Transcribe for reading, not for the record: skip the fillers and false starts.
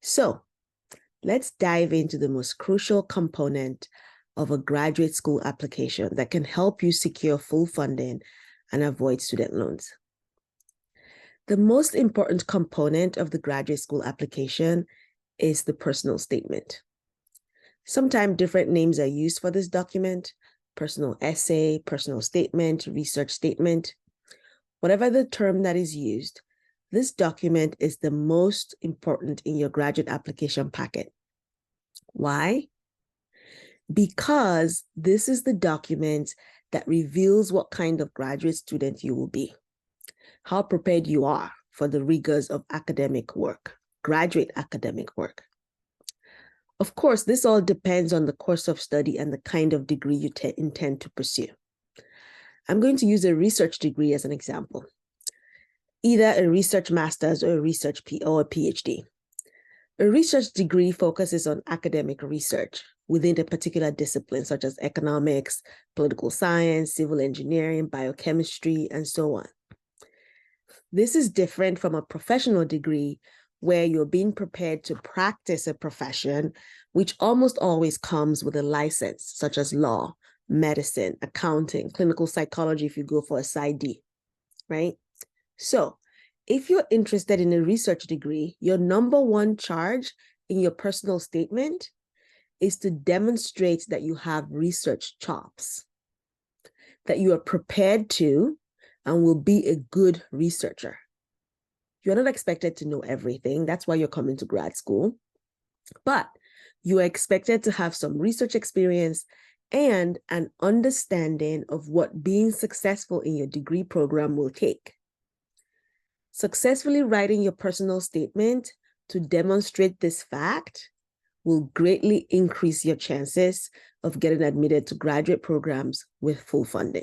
So let's dive into the most crucial component of a graduate school application that can help you secure full funding and avoid student loans. The most important component of the graduate school application is the personal statement. Sometimes different names are used for this document: personal essay, personal statement, research statement. Whatever the term that is used, this document is the most important in your graduate application packet. Why? Because this is the document that reveals what kind of graduate student you will be, how prepared you are for the rigors of academic work, graduate academic work. Of course, this all depends on the course of study and the kind of degree you intend to pursue. I'm going to use a research degree as an example, either a research master's or a research or a PhD. A research degree focuses on academic research within a particular discipline, such as economics, political science, civil engineering, biochemistry, and so on. This is different from a professional degree where you're being prepared to practice a profession, which almost always comes with a license, such as law, medicine, accounting, clinical psychology if you go for a PsyD, right? So if you're interested in a research degree, your number one charge in your personal statement is to demonstrate that you have research chops, that you are prepared to and will be a good researcher. You're not expected to know everything. That's why you're coming to grad school. But you are expected to have some research experience and an understanding of what being successful in your degree program will take. Successfully writing your personal statement to demonstrate this fact will greatly increase your chances of getting admitted to graduate programs with full funding.